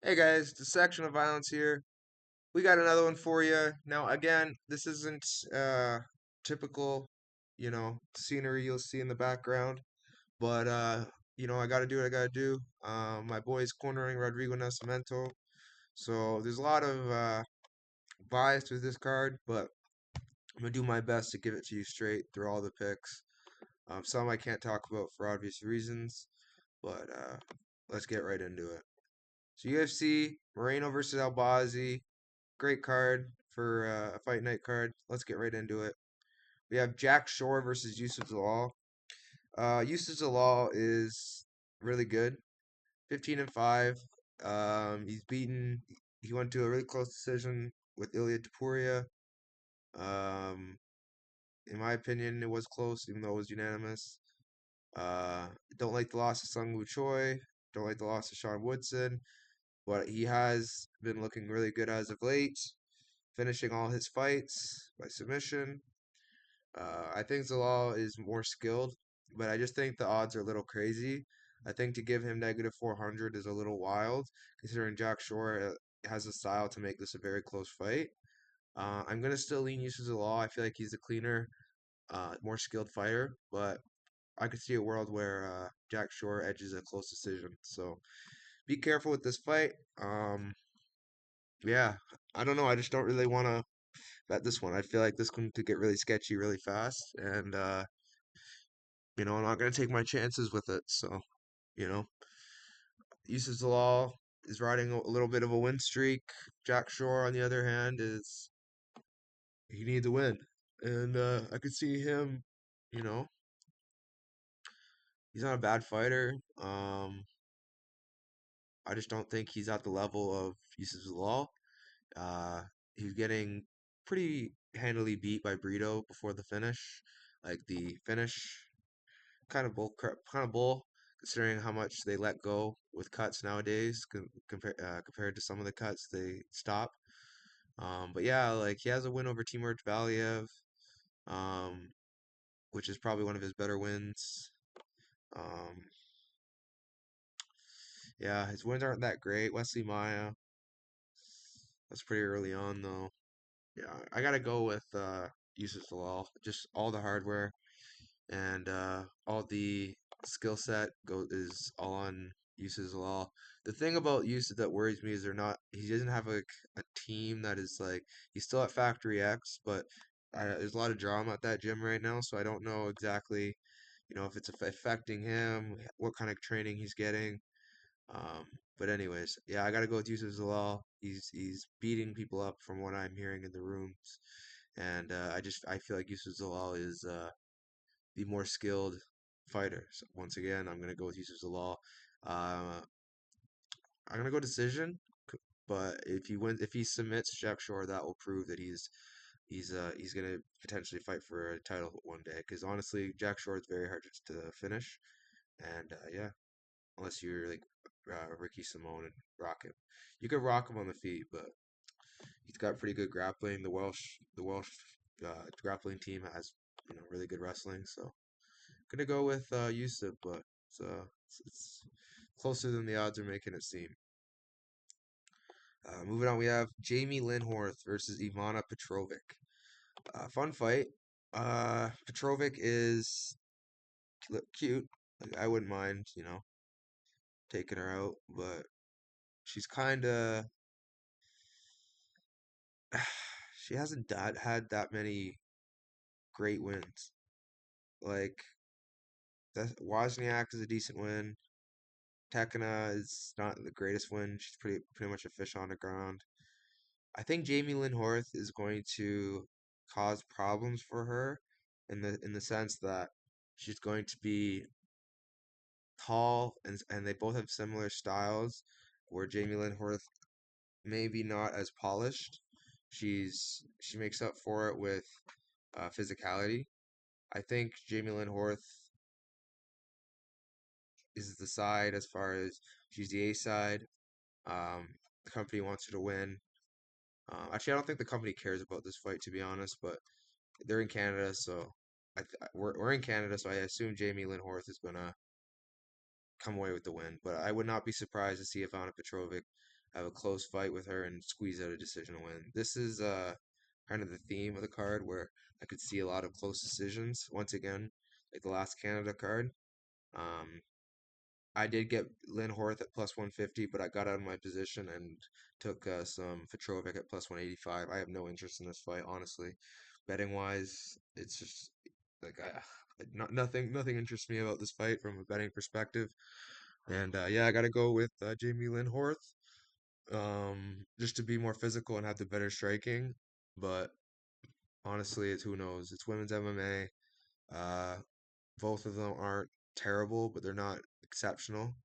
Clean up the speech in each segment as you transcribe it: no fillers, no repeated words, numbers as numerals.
Hey guys, the section of violence here. We got another one for you. Now, again, this isn't typical, scenery you'll see in the background, but I got to do what I got to do. My boy's cornering Rodrigo Nascimento, so there's a lot of bias with this card, but I'm gonna do my best to give it to you straight through all the picks. Some I can't talk about for obvious reasons, but let's get right into it. So UFC Moreno versus Albazi. Great card for a fight night card. Let's get right into it. We have Jack Shore versus Youssef Zalal. Youssef Zalal is really good. 15-5. He's beaten. He went to a really close decision with Ilya Topuria. Um, in my opinion, it was close, even though it was unanimous. Uh, don't like the loss of Sung Woo Choi. Don't like the loss of Sean Woodson. But he has been looking really good as of late, finishing all his fights by submission. I think Zalal is more skilled, but I just think the odds are a little crazy. I think to give him negative 400 is a little wild, considering Jack Shore has a style to make this a very close fight. I'm gonna still lean Yusuf Zalal. I feel like he's a cleaner, more skilled fighter, but I could see a world where Jack Shore edges a close decision. So be careful with this fight. Yeah, I don't know. I just don't really want to bet this one. I feel like this one could get really sketchy really fast, and I'm not gonna take my chances with it. So, you know, Yusuf Zalal is riding a little bit of a win streak. Jack Shore, on the other hand, is he needs a win, and I could see him. You know, he's not a bad fighter. I just don't think he's at the level of Yusuf Zalal. Uh, he's getting pretty handily beat by Brito before the finish. Like the finish kind of bull, considering how much they let go with cuts nowadays compared to some of the cuts they stop. But yeah, like he has a win over Timur Valiev, um, which is probably one of his better wins. Um, yeah, his wins aren't that great. Wesley Maya, that's pretty early on though. Yeah, I gotta go with Yusuf Zalal. Just all the hardware and all the skill set is all on Yusuf Zalal. The thing about Yusuf that worries me is he doesn't have a team that is like he's still at Factory X, but there's a lot of drama at that gym right now, so I don't know exactly, if it's affecting him, what kind of training he's getting. Um, but anyways, yeah, I gotta go with Yusuf Zalal. He's beating people up from what I'm hearing in the rooms, and I feel like Yusuf Zalal is the more skilled fighter. So once again, I'm gonna go with Youssef Zalal. Uh, I'm gonna go decision, but if he submits Jack Shore, that will prove that he's gonna potentially fight for a title one day. Because honestly, Jack Shore is very hard to finish, and yeah, unless you're like Ricky Simone and rock him, you could rock him on the feet, but he's got pretty good grappling. The Welsh grappling team has really good wrestling, so gonna go with Youssef, but it's closer than the odds are making it seem. Moving on, we have Jamey Lyn-Horth versus Ivana Petrovic. Fun fight. Petrovic is cute. Like, I wouldn't mind, taking her out, but she's kind of she hasn't had that many great wins. Like that Wozniak is a decent win. Tekina is not the greatest win. She's pretty much a fish on the ground. I think Jamey Lyn-Horth is going to cause problems for her in the sense that she's going to be tall and they both have similar styles where Jamey Lyn-Horth maybe not as polished. She makes up for it with physicality. I think Jamey Lyn-Horth is the side as far as she's the A side. The company wants her to win. Actually, I don't think the company cares about this fight, to be honest, but they're in Canada, so we're in Canada, so I assume Jamey Lyn-Horth is gonna come away with the win. But I would not be surprised to see Ivana Petrovic have a close fight with her and squeeze out a decision win. This is kind of the theme of the card where I could see a lot of close decisions. Once again, like the last Canada card. Um, I did get Lyn-Horth at plus 150, but I got out of my position and took some Petrovic at plus 185. I have no interest in this fight, honestly. Betting wise, it's just like nothing interests me about this fight from a betting perspective. And yeah, I got to go with Jamey Lyn-Horth, just to be more physical and have the better striking. But honestly, it's who knows. It's women's MMA. Both of them aren't terrible, but they're not exceptional.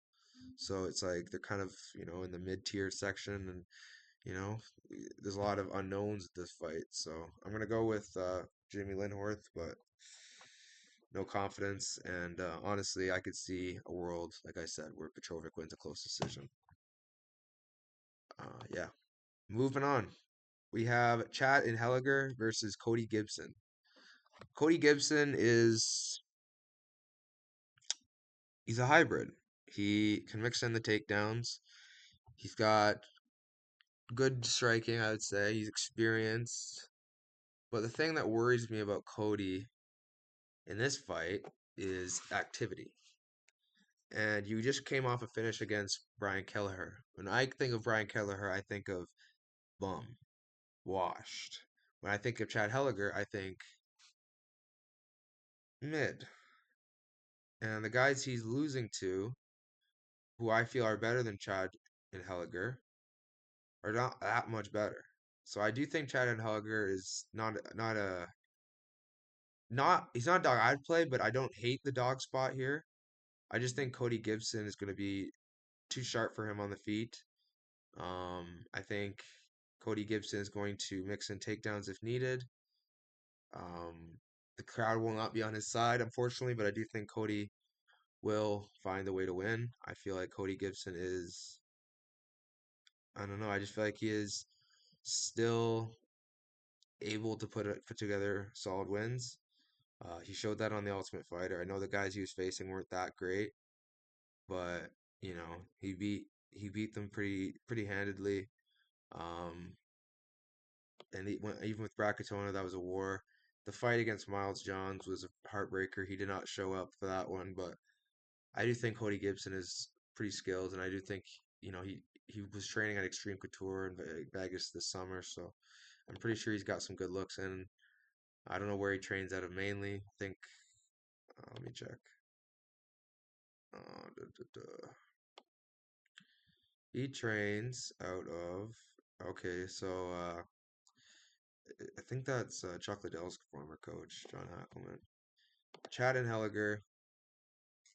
So it's like they're kind of, in the mid-tier section, and you know, there's a lot of unknowns at this fight. So I'm gonna go with Jamey Lyn-Horth, but no confidence. And honestly, I could see a world, like I said, where Petrovic wins a close decision. Yeah. Moving on, we have Chad Anheliger versus Cody Gibson. Cody Gibson he's a hybrid. He can mix in the takedowns. He's got good striking, I would say. He's experienced. But the thing that worries me about Cody in this fight is activity. And you just came off a finish against Brian Kelleher. When I think of Brian Kelleher, I think of bum, washed. When I think of Chad Helliger, I think mid. And the guys he's losing to, who I feel are better than Chad and Helliger, are not that much better. So I do think Chad and Helliger is not he's not a dog I'd play, but I don't hate the dog spot here. I just think Cody Gibson is going to be too sharp for him on the feet. I think Cody Gibson is going to mix in takedowns if needed. The crowd will not be on his side, unfortunately, but I do think Cody will find a way to win. I feel like Cody Gibson is, I don't know, I just feel like he is still able to put together solid wins. He showed that on the Ultimate Fighter. I know the guys he was facing weren't that great, but he beat them pretty handedly. Um, and even with Brackatona, that was a war. The fight against Miles Johns was a heartbreaker. He did not show up for that one, but I do think Cody Gibson is pretty skilled, and I do think he was training at Extreme Couture in Vegas this summer, so I'm pretty sure he's got some good looks. And I don't know where he trains out of mainly. I think let me check. Duh, duh, duh. He trains out of. Okay, so I think that's Chuck Liddell's former coach, John Hackelman. Chad Anheliger.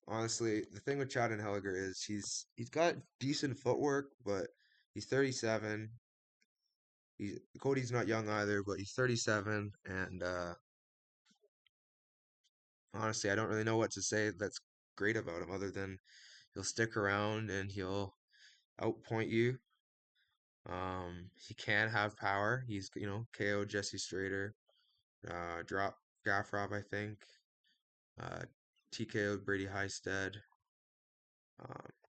Honestly, the thing with Chad Anheliger is he's got decent footwork, but he's 37. Cody's not young either, but he's 37, and honestly, I don't really know what to say that's great about him other than he'll stick around and he'll outpoint you. He can have power. He's KO Jesse Strader, drop Gaffrov, I think, uh, TKO Brady Highstead,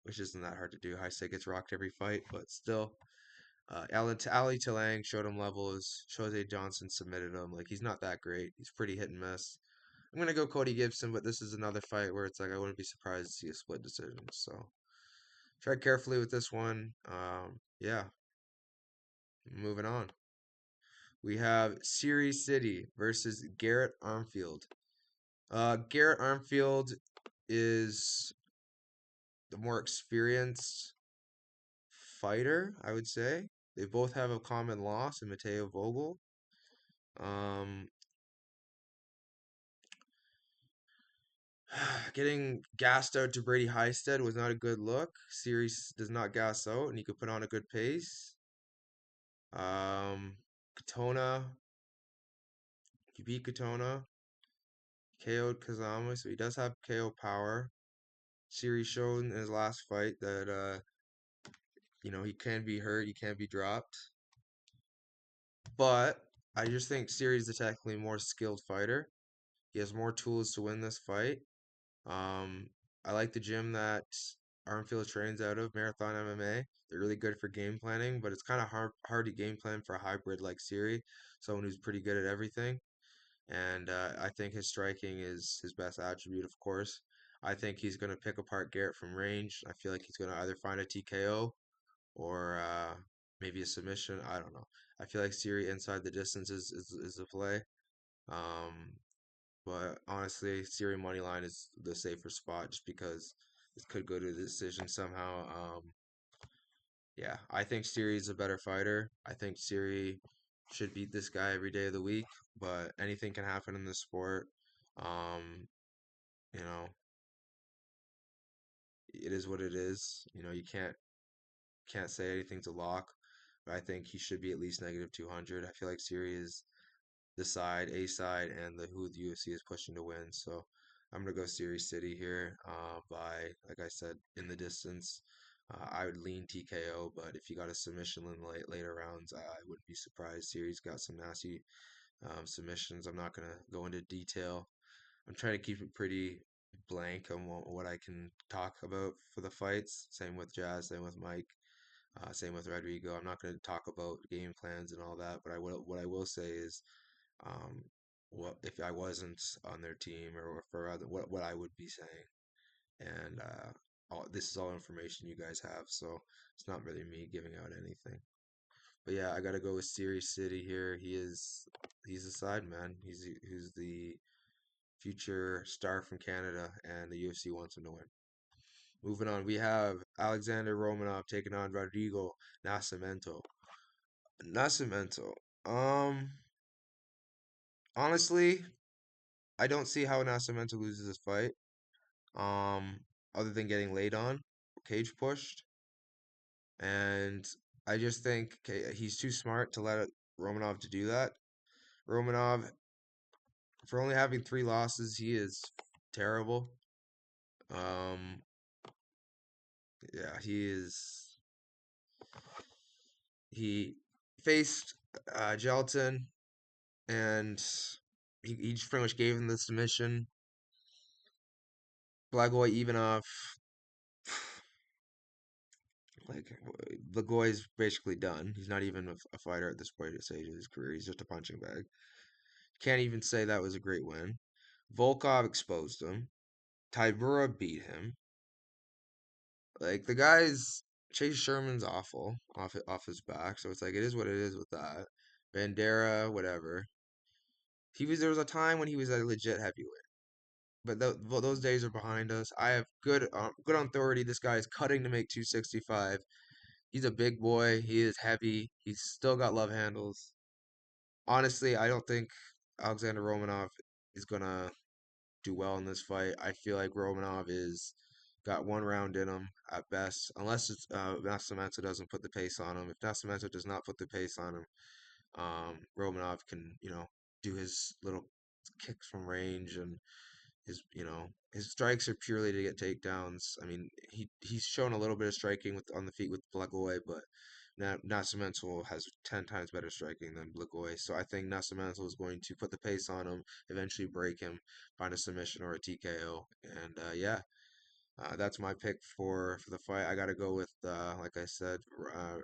which isn't that hard to do. Highstead gets rocked every fight, but still. Ali Talang showed him levels. Jose Johnson submitted him. Like, he's not that great. He's pretty hit and miss. I'm gonna go Cody Gibson, but this is another fight where it's like I wouldn't be surprised to see a split decision. So tread carefully with this one. Yeah, moving on. We have Serhiy Sidey versus Garrett Armfield. Garrett Armfield is the more experienced fighter, I would say. They both have a common loss in Mateo Vogel. Um, Getting gassed out to Brady Highstead was not a good look. Series does not gas out, and he could put on a good pace. Katona, he beat Katona, KO'd Kazama, so he does have KO power. Series showed in his last fight that he can be hurt, he can be dropped. But I just think Series is a technically more skilled fighter. He has more tools to win this fight. I like the gym that Armfield trains out of, Marathon MMA. They're really good for game planning, but it's kind of hard to game plan for a hybrid like Serhiy, someone who's pretty good at everything. And I think his striking is his best attribute, of course. I think he's going to pick apart Garrett from range. I feel like he's going to either find a TKO or maybe a submission. I don't know. I feel like Serhiy inside the distance is the play. Um, but honestly, Serhiy money line is the safer spot just because this could go to the decision somehow. Yeah, I think Serhiy is a better fighter. I think Serhiy should beat this guy every day of the week, but anything can happen in this sport. Um, you know, it is what it is. You can't say anything's a lock, but I think he should be at least negative 200. I feel like Serhiy is the side, A side, and who the UFC is pushing to win. So I'm gonna go Serhiy City here by, like I said, in the distance. I would lean TKO, but if you got a submission in the later rounds, I wouldn't be surprised. Serhi's got some nasty submissions. I'm not gonna go into detail. I'm trying to keep it pretty blank on what I can talk about for the fights. Same with Jazz, same with Mike, same with Rodrigo. I'm not going to talk about game plans and all that, but what I will say is um, what if I wasn't on their team, or for other, what I would be saying. And this is all information you guys have, so it's not really me giving out anything. But yeah, I gotta go with Serhiy City here. He's a side man. He's the future star from Canada, and the UFC wants him to win. Moving on, we have Alexandr Romanov taking on Rodrigo Nascimento. Nascimento. Um, Honestly, I don't see how Nascimento loses this fight. Um, Other than getting laid on, cage pushed, and I just think he's too smart to let Romanov to do that. Romanov, for only having 3 losses, he is terrible. Um, yeah, he is. He faced Gelatin, and he just pretty much gave him the submission. Blagoy Ivanov, like Blagoy's basically done. He's not even a fighter at this point at stage of his career. He's just a punching bag. Can't even say that was a great win. Volkov exposed him. Tybura beat him. Like the guy's Chase Sherman's awful off his back, so it's like it is what it is with that. Bandera, whatever. There was a time when he was a legit heavyweight, but those days are behind us. I have good authority. This guy is cutting to make 265. He's a big boy. He is heavy. He's still got love handles. Honestly, I don't think Alexander Romanov is gonna do well in this fight. I feel like Romanov is got 1 round in him at best, unless Nascimento doesn't put the pace on him. If Nascimento does not put the pace on him, Romanov can do his little kicks from range, and his strikes are purely to get takedowns. I mean, he's shown a little bit of striking on the feet with Blagoy, but Nascimento has 10 times better striking than Blagoy. So I think Nascimento is going to put the pace on him, eventually break him, find a submission or a TKO, and yeah. That's my pick for the fight. I got to go with, like I said,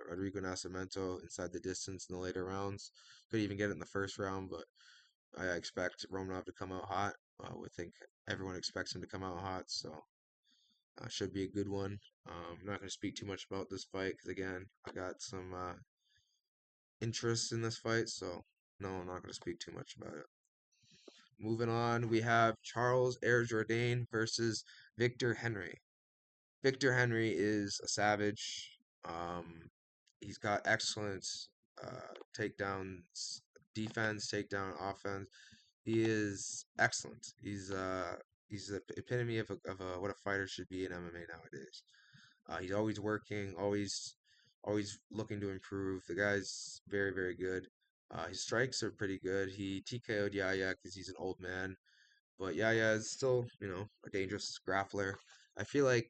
Rodrigo Nascimento inside the distance in the later rounds. Could even get it in the first round, but I expect Romanov to come out hot. I think everyone expects him to come out hot, so should be a good one. I'm not going to speak too much about this fight because, again, I got some interest in this fight, so no, I'm not going to speak too much about it. Moving on, we have Charles Air Jourdain versus Victor Henry. Victor Henry is a savage. He's got excellent takedowns, defense, takedown, offense. He is excellent. He's the epitome of what a fighter should be in MMA nowadays. He's always working, always looking to improve. The guy's very, very good. His strikes are pretty good. He TKO'd Yaya because he's an old man, but Yaya is still, a dangerous grappler. I feel like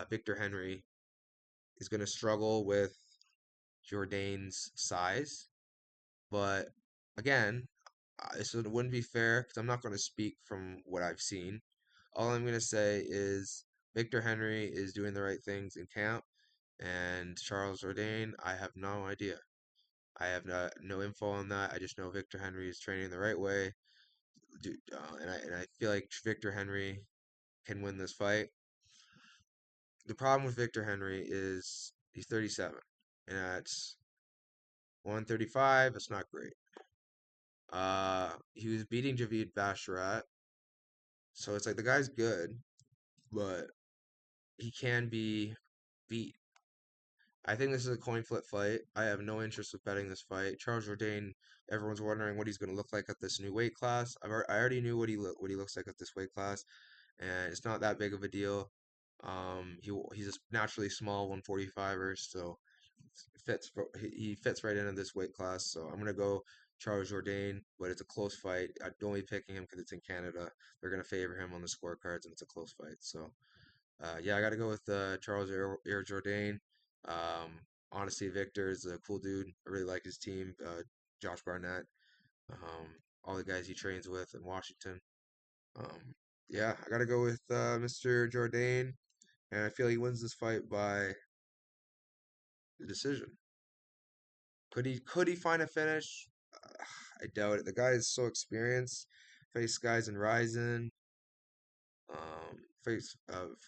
Victor Henry is going to struggle with Jourdain's size, but again, so it wouldn't be fair because I'm not going to speak from what I've seen. All I'm going to say is Victor Henry is doing the right things in camp, and Charles Jourdain, I have no idea. I have no info on that. I just know Victor Henry is training the right way, and I feel like Victor Henry can win this fight. The problem with Victor Henry is he's 37, and at 135, it's not great. He was beating Javid Basharat, so it's like the guy's good, but he can be beat. I think this is a coin flip fight. I have no interest with betting this fight. Charles Jourdain, everyone's wondering what he's going to look like at this new weight class. I already knew what he looks like at this weight class, and it's not that big of a deal. He's a naturally small 145er, so he fits right into this weight class. So I'm gonna go Charles Jourdain, but it's a close fight. I'm only picking him because it's in Canada. They're gonna favor him on the scorecards, and it's a close fight. So yeah, I got to go with Charles Air Jourdain. Honestly, Victor is a cool dude. I really like his team. Josh Barnett, all the guys he trains with in Washington. Um, yeah, I got to go with Mr. Jourdain, and I feel he wins this fight by the decision. Could he find a finish? I doubt it. The guy is so experienced. Face guys in Ryzen. Face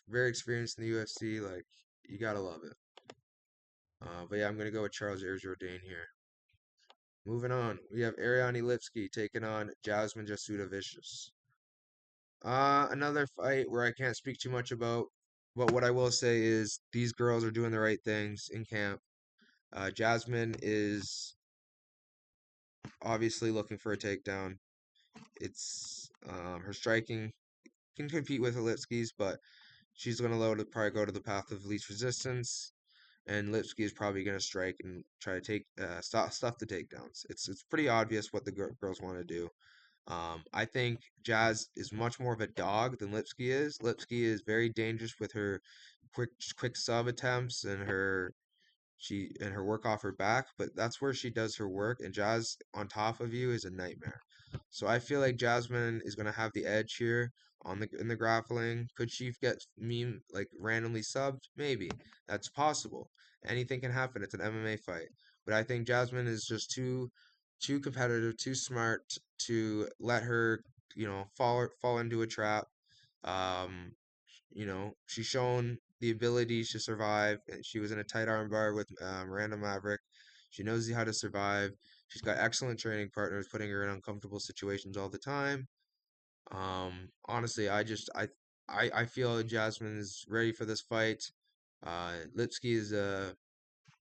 very experienced in the UFC. Like you gotta love it. But yeah, I'm gonna go with Charles Jourdain here. Moving on, we have Ariane Lipski taking on Jasmine Jasudavicius. Another fight where I can't speak too much about, but what I will say is these girls are doing the right things in camp. Jasmine is obviously looking for a takedown. It's her striking can compete with Lipski's, but she's gonna probably go to the path of least resistance. And Lipski is probably going to strike and try to take stuff the takedowns. It's pretty obvious what the girls want to do. I think Jazz is much more of a dog than Lipski is. Lipski is very dangerous with her quick sub attempts and her work off her back, but that's where she does her work. And Jazz on top of you is a nightmare. So I feel like Jasmine is gonna have the edge here on the in the grappling. Could she get like randomly subbed? Maybe that's possible. Anything can happen. It's an MMA fight, but I think Jasmine is just too competitive, too smart to let her fall into a trap. Um, she's shown the ability to survive. And she was in a tight armbar with Miranda Maverick. She knows how to survive. She's got excellent training partners, putting her in uncomfortable situations all the time. Honestly, I feel Jasmine is ready for this fight. Lipski is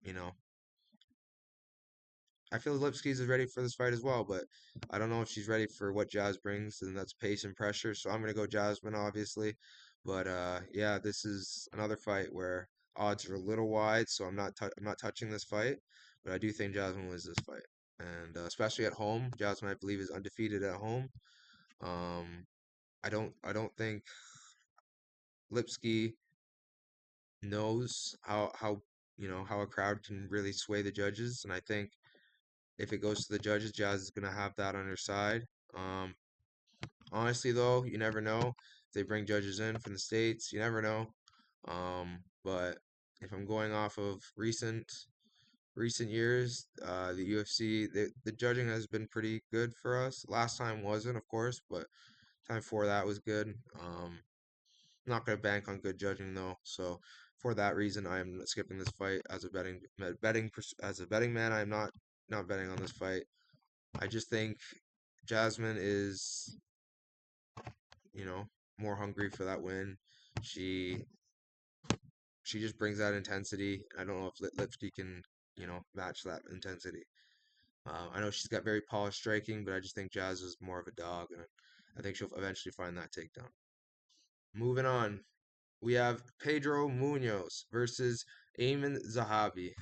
you know, I feel Lipski is ready for this fight as well, but I don't know if she's ready for what Jazz brings, and that's pace and pressure. So I'm gonna go Jasmine, obviously. But yeah, this is another fight where odds are a little wide, so I'm not touching this fight. But I do think Jasmine wins this fight, and especially at home, Jasmine I believe is undefeated at home. Um, I don't think Lipski knows how a crowd can really sway the judges, and I think if it goes to the judges, Jazz is gonna have that on her side. Um, Honestly though, you never know. If they bring judges in from the States, you never know. But if I'm going off of recent years, the UFC, the judging has been pretty good for us. Last time wasn't, of course, but time before that was good. I'm not gonna bank on good judging though, so for that reason, I am skipping this fight as a as a betting man. I'm not betting on this fight. I just think Jasmine is, you know, more hungry for that win. She she just brings that intensity. I don't know if Lipski can, match that intensity. I know she's got very polished striking, but I just think Jazz is more of a dog, and I think she'll eventually find that takedown. Moving on, we have Pedro Munoz versus Aiemann Zahabi.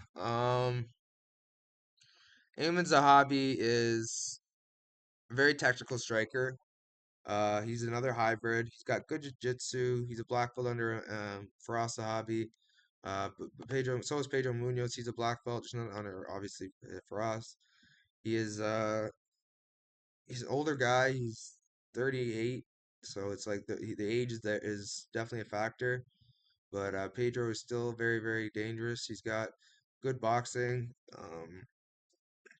Aiemann Zahabi is a very technical striker. He's another hybrid. He's got good jiu-jitsu. He's a black belt under Faraz Zahabi. But so is Pedro Munoz. He's a black belt, just not under obviously Faraz. He is he's an older guy. He's 38, so it's like the age is definitely a factor. but Pedro is still very, very dangerous. He's got good boxing,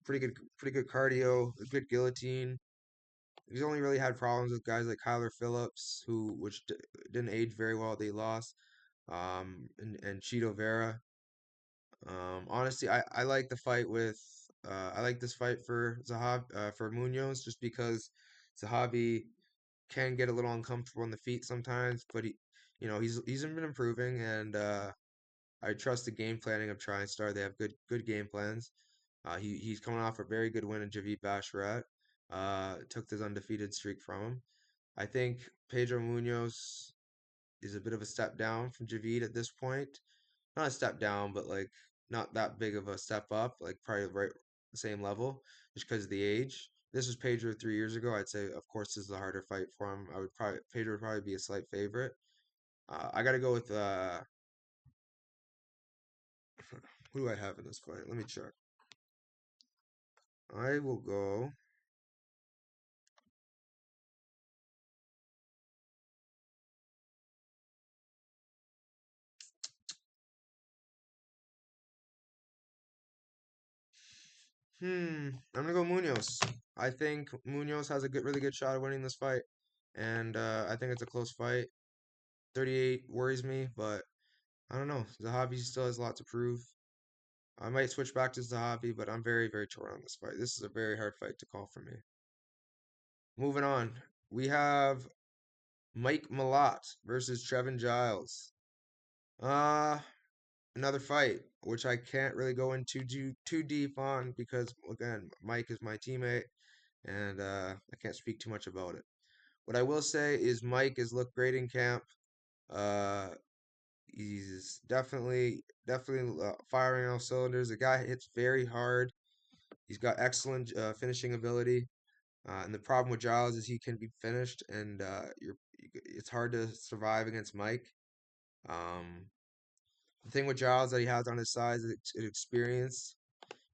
pretty good cardio, a good guillotine. He's only really had problems with guys like Kyler Phillips, which didn't age very well. They lost, and Cheeto Vera. Honestly, I like the fight with I like this fight for for Munoz just because Zahabi can get a little uncomfortable on the feet sometimes, but he's been improving, and I trust the game planning of TriStar. They have good game plans. He's coming off a very good win in Javid Basharat. Took this undefeated streak from him. I think Pedro Munoz is a bit of a step down from Javid at this point. Not a step down, but like not that big of a step up. Like probably right the same level, just because of the age. This was Pedro 3 years ago. I'd say, of course, this is a harder fight for him. I would probably Pedro would probably be a slight favorite. I got to go with who do I have in this fight? Let me check. I will go. I'm gonna go Munoz. I think Munoz has a really good shot of winning this fight, and I think it's a close fight. 38 worries me, but I don't know. Zahabi still has a lot to prove. I might switch back to Zahabi, but I'm very, very torn on this fight. This is a very hard fight to call for me. Moving on, we have Mike Malott versus Trevin Giles. Uh, Another fight, which I can't really go into too deep on because, again, Mike is my teammate, and I can't speak too much about it. What I will say is Mike has looked great in camp. Uh, he's definitely firing on all cylinders. The guy hits very hard. He's got excellent finishing ability. And the problem with Giles is he can be finished, and it's hard to survive against Mike. Um, the thing with Giles that he has on his side is experience.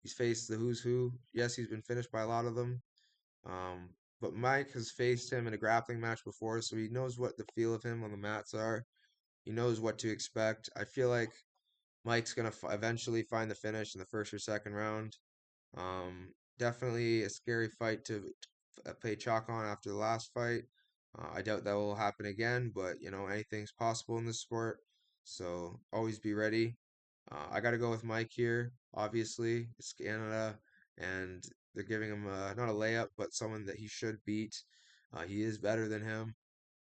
He's faced the who's who. Yes, he's been finished by a lot of them. Um, but Mike has faced him in a grappling match before, so he knows what the feel of him on the mats are. He knows what to expect. I feel like Mike's gonna eventually find the finish in the first or second round. Definitely a scary fight to play chalk on after the last fight. I doubt that will happen again, but anything's possible in this sport. So always be ready. I got to go with Mike here. Obviously, it's Canada, and they're giving him not a layup, but someone that he should beat. He is better than him.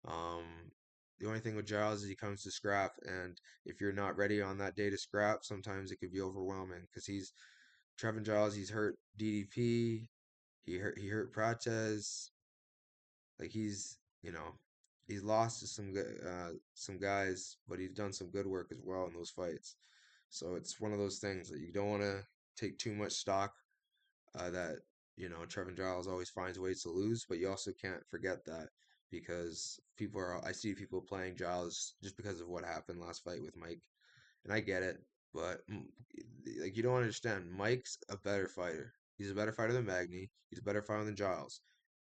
The only thing with Giles is he comes to scrap, and if you're not ready on that day to scrap, sometimes it could be overwhelming because he's Trevin Giles. He's hurt DDP. He hurt Prates. Like he's lost to some guys, but he's done some good work as well in those fights. So it's one of those things that you don't want to take too much stock that Trevin Giles always finds ways to lose, but you also can't forget that because I see people playing Giles just because of what happened last fight with Mike, and I get it, but like you don't understand. Mike's a better fighter. He's a better fighter than Magny. He's a better fighter than Giles.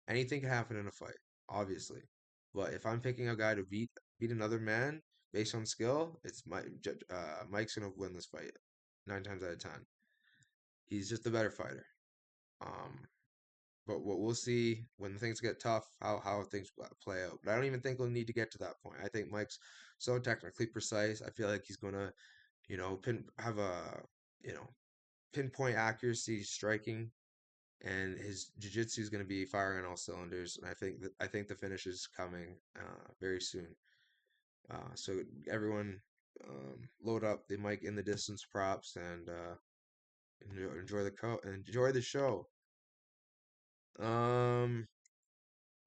Anything can happen in a fight, obviously. But if I'm picking a guy to beat another man based on skill, Mike's gonna win this fight 9 times out of 10. He's just a better fighter. Um, but what we'll see when things get tough, how things play out. But I don't even think we'll need to get to that point. I think Mike's so technically precise. I feel like he's gonna, have a, you know, pinpoint accuracy striking, and his jiu-jitsu is going to be firing on all cylinders. And I think the finish is coming very soon. So everyone, load up the mic in the distance props and enjoy the show. Um,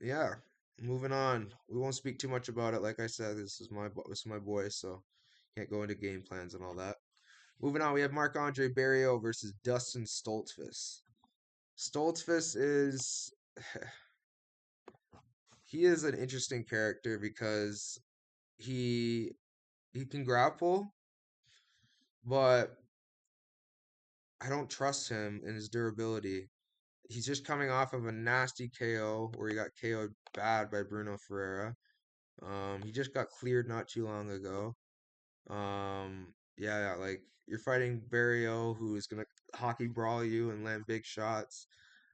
yeah. Moving on. We won't speak too much about it. Like I said, this is my boy, so can't go into game plans and all that. Moving on, we have Marc-Andre Barrios versus Dustin Stoltzfus. Stoltzfus is he is an interesting character because he he can grapple, but I don't trust him in his durability. He's just coming off of a nasty KO where he got KO'd bad by Bruno Ferreira. He just got cleared not too long ago. Yeah, like you're fighting Barrio, who is gonna hockey brawl you and land big shots.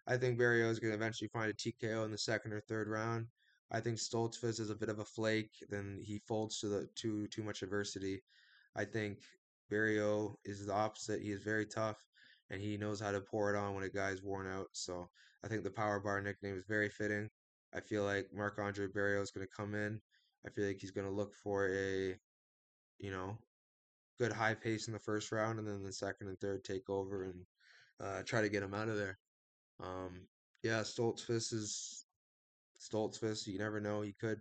I think Barrio is gonna eventually find a TKO in the second or third round. I think Stoltzfus is a bit of a flake, then he folds to the too much adversity. I think Barrio is the opposite. He is very tough and he knows how to pour it on when a guy's worn out. So I think the power bar nickname is very fitting. I feel like Marc-Andre Barrio is gonna come in. I feel like he's gonna look for a, you know, good high pace in the first round, and then the second and third take over and try to get him out of there. Um, yeah, Stoltzfus. You never know. He could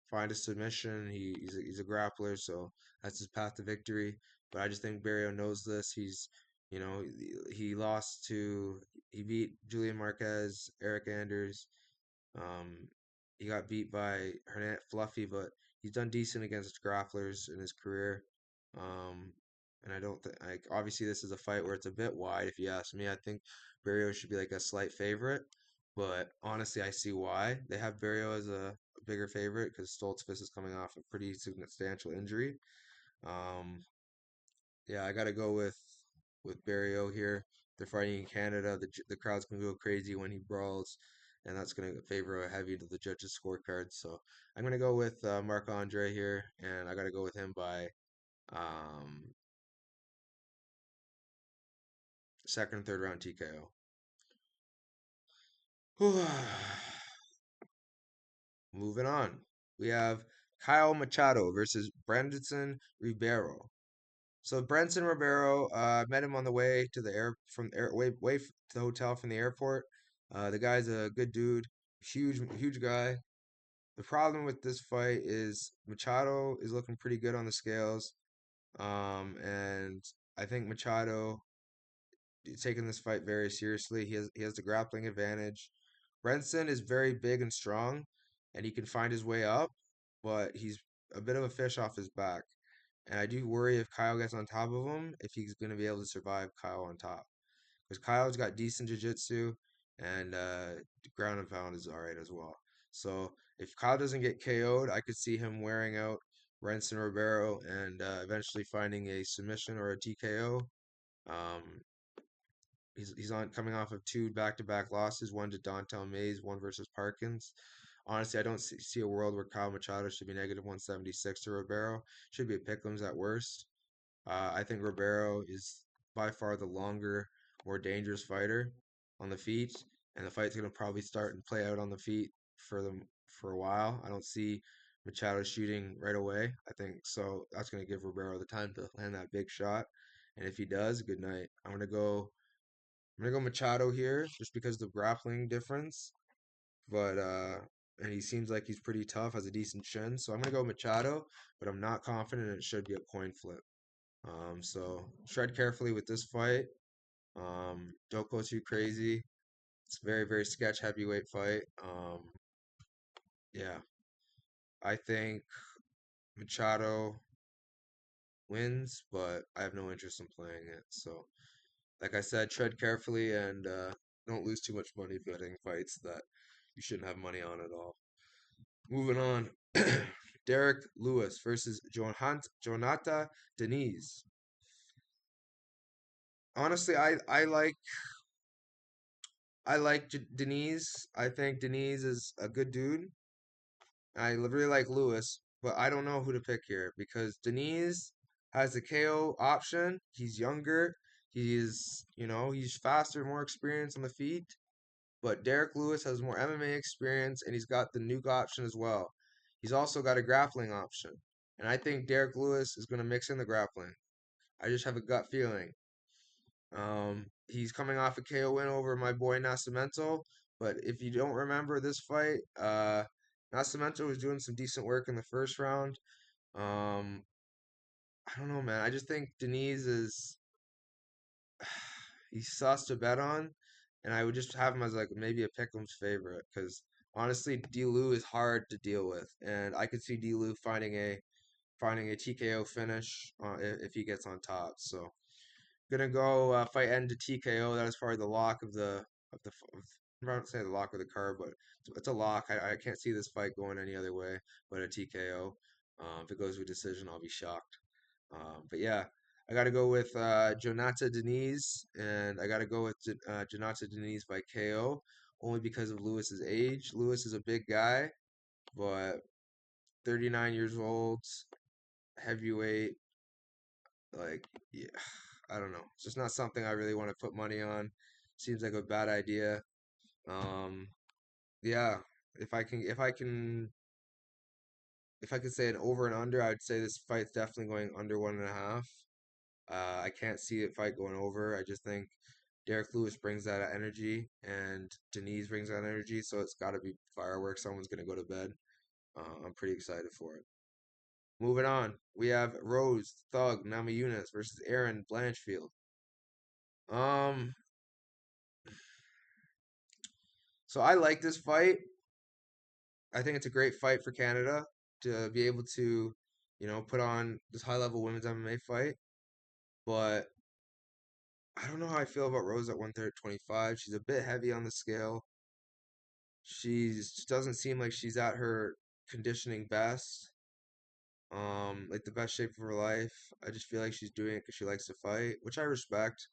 find a submission. He's a grappler, so that's his path to victory. But I just think Barrio knows this. You know, he lost to he beat Julian Marquez, Eric Anders, um, he got beat by Hernan Fluffy, but he's done decent against grapplers in his career. Um, and I don't think like obviously this is a fight where it's a bit wide. If you ask me, I think Barrio should be like a slight favorite. But honestly, I see why they have Barrio as a bigger favorite because Stoltzfus is coming off a pretty substantial injury. Um, yeah, I gotta go with Barrio here. They're fighting in Canada. The crowd's gonna go crazy when he brawls, and that's gonna favor a heavy to the judges' scorecard. So I'm gonna go with Marc-Andre here, and I gotta go with him by um, second and third round TKO. Moving on, we have Kyle Machado versus Brandon Ribeiro. So Branson Ribeiro, met him on the way to the air from air way to the hotel from the airport. The guy's a good dude, huge guy. The problem with this fight is Machado is looking pretty good on the scales, and I think Machado is taking this fight very seriously. He has the grappling advantage. Brenson is very big and strong, and he can find his way up, but he's a bit of a fish off his back. And I do worry if Kyle gets on top of him, if he's going to be able to survive Kyle on top. Because Kyle's got decent jiu-jitsu and ground and pound is all right as well. So if Kyle doesn't get KO'd, I could see him wearing out Renson Ribeiro and eventually finding a submission or a TKO. Um, he's on coming off of two back-to-back losses, one to Dontel Mays, one versus Parkins. Honestly, I don't see a world where Kyle Machado should be negative 176 to Ribeiro. Should be a pick'ems at worst. I think Ribeiro is by far the longer, more dangerous fighter on the feet, and the fight's gonna probably start and play out on the feet for a while. I don't see Machado shooting right away. I think so. That's gonna give Ribeiro the time to land that big shot, and if he does, good night. I'm gonna go Machado here just because of the grappling difference, but and he seems like he's pretty tough, has a decent chin, so I'm gonna go Machado, but I'm not confident it should be a coin flip. So tread carefully with this fight. Don't go too crazy. It's a very sketch heavyweight fight. Yeah, I think Machado wins, but I have no interest in playing it. So, like I said, tread carefully and don't lose too much money betting fights that you shouldn't have money on at all. Moving on, Derrick Lewis versus Jonata Diniz. Honestly, I like Diniz. I think Diniz is a good dude. Really like Lewis, but I don't know who to pick here because Diniz has the KO option. He's younger. He's faster, more experienced on the feet. But Derek Lewis has more MMA experience and he's got the nuke option as well. He's also got a grappling option. And I think Derek Lewis is going to mix in the grappling. I just have a gut feeling. He's coming off a KO win over my boy Nascimento. But if you don't remember this fight, Nascimento was doing some decent work in the first round. Um, I don't know, man. I just think Diniz is he's sus to bet on, and I would just have him as like maybe a pick'em's favorite because honestly, Delu is hard to deal with, and I could see Delu finding a TKO finish if he gets on top. So gonna go fight end to TKO. That is probably the lock of I'm not saying the lock of the card, but it's a lock. I can't see this fight going any other way but a TKO. If it goes to a decision, I'll be shocked. But yeah, I got to go with Jonata Diniz, and I got to go with Jonata Diniz by KO, only because of Lewis's age. Lewis is a big guy, but 39 years old, heavyweight, like, yeah, I don't know. It's just not something I really want to put money on. Seems like a bad idea. Um, yeah, if I could say an over and under, I would say this fight's definitely going under 1.5. I can't see it fight going over. I just think Derrick Lewis brings that energy, and Deniz brings that energy, so it's got to be fireworks. Someone's gonna go to bed. I'm pretty excited for it. Moving on, we have Rose Thug Namajunas versus Aaron Blanchfield. Um, so I like this fight. I think it's a great fight for Canada to be able to, put on this high level women's MMA fight. But I don't know how I feel about Rose at 125. She's a bit heavy on the scale. She doesn't seem like she's at her conditioning best, like the best shape of her life. I just feel like she's doing it because she likes to fight, which I respect.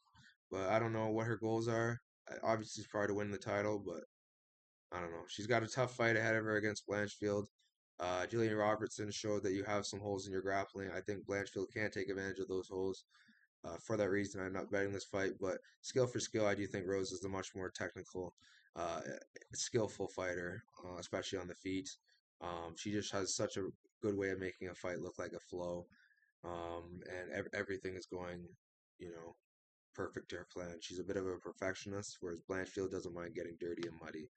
But I don't know what her goals are. Obviously, it's probably to win the title, but I don't know. She's got a tough fight ahead of her against Blanchfield. Jillian Robertson showed that you have some holes in your grappling. I think Blanchfield can take advantage of those holes. For that reason, I'm not betting this fight, but skill for skill, I do think Rose is the much more technical, uh, skillful fighter, especially on the feet. She just has such a good way of making a fight look like a flow, and everything is going, you know, perfect to her plan. She's a bit of a perfectionist, whereas Blanchfield doesn't mind getting dirty and muddy.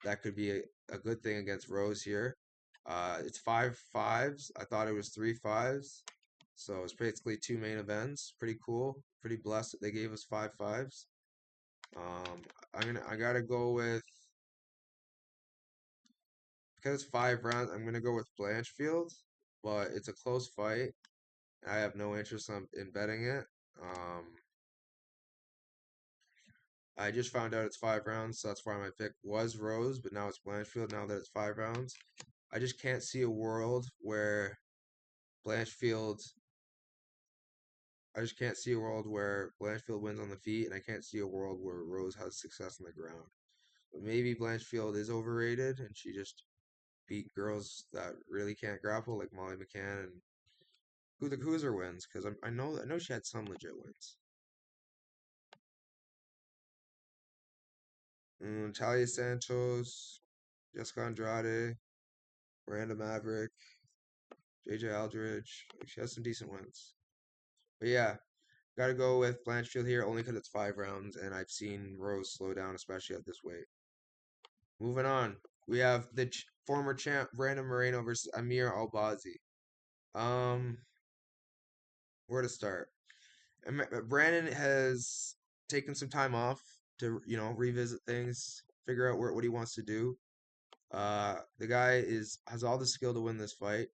That could be a good thing against Rose here. It's 5 5s. I thought it was 3 5s. So it's basically two main events. Pretty cool. Pretty blessed that they gave us 5 5s. I gotta go with, because it's 5 rounds, I'm gonna go with Blanchfield, but it's a close fight. I have no interest in betting it. Um, I just found out it's 5 rounds, so that's why my pick was Rose, but now it's Blanchfield now that it's 5 rounds. I just can't see a world where Blanchfield I just can't see a world where Blanchfield wins on the feet, and I can't see a world where Rose has success on the ground. But maybe Blanchfield is overrated, and she just beat girls that really can't grapple, like Molly McCann and who the Cruiser wins, because I know she had some legit wins. Talia Santos, Jessica Andrade, Miranda Maverick, JJ Aldridge. She has some decent wins. But yeah, gotta go with Blanchfield here only because it's 5 rounds, and I've seen Rose slow down, especially at this weight. Moving on, we have the former champ Brandon Moreno versus Amir Albazi. Um, where to start? Brandon has taken some time off to revisit things, figure out what he wants to do. The guy has all the skill to win this fight.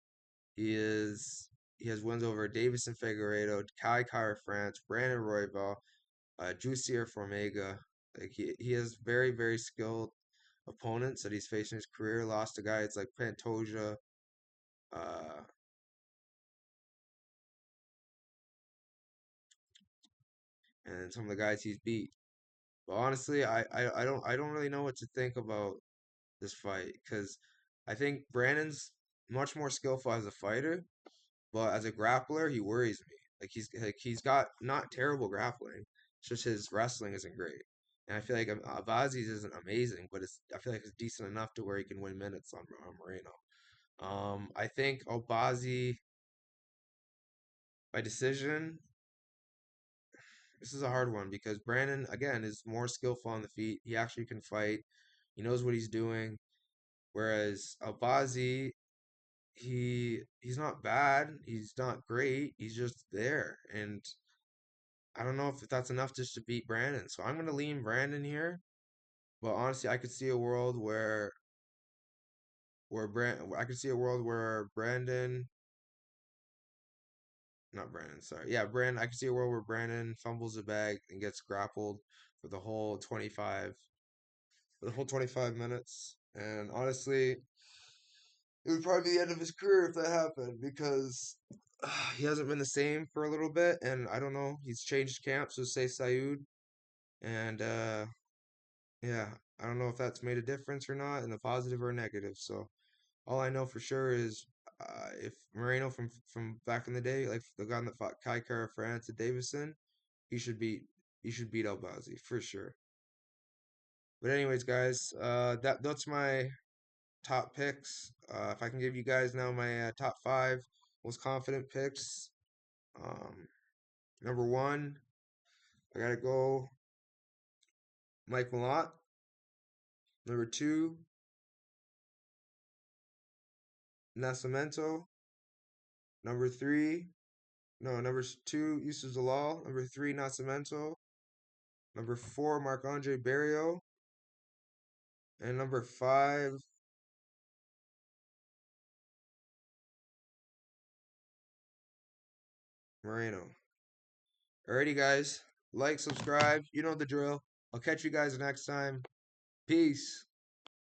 He has wins over Davison Figueiredo, Kai Kara France, Brandon Royval, Jussier Formega. Like he has very very skilled opponents that he's faced in his career. Lost to guys like Pantoja, uh, and some of the guys he's beat. But honestly, I don't really know what to think about this fight because I think Brandon's much more skillful as a fighter, but as a grappler, he worries me. He's got not terrible grappling, it's just his wrestling isn't great. And I feel like Albazi's isn't amazing, but I feel like it's decent enough to where he can win minutes on Moreno. I think Albazi by decision. This is a hard one because Brandon again is more skillful on the feet. He actually can fight. He knows what he's doing. Whereas Albazi, he's not bad. He's not great. He's just there, and I don't know if that's enough just to beat Brandon. So I'm gonna lean Brandon here. But honestly, I could see a world I could see a world where Brandon, not Brandon, sorry, yeah, Brandon. I could see a world where Brandon fumbles the bag and gets grappled for the whole 25 minutes. And honestly, it would probably be the end of his career if that happened because he hasn't been the same for a little bit, and I don't know. He's changed camps with say Saud, and yeah, I don't know if that's made a difference or not, in the positive or negative. So all I know for sure is if Moreno from back in the day, like the guy that fought Kai Kara France and Davison, he should beat he should beat Albazi for sure. But anyways, guys, that's my top picks. If I can give you guys now my top five most confident picks. Um, Number one, I gotta go Mike Malott. Number two, Nascimento. Number three, no, number two, Youssef Zalal. Number three, Nascimento. Number four, Marc-Andre Barrio. And number five, Moreno. Alrighty, guys. Like, subscribe. You know the drill. I'll catch you guys next time. Peace.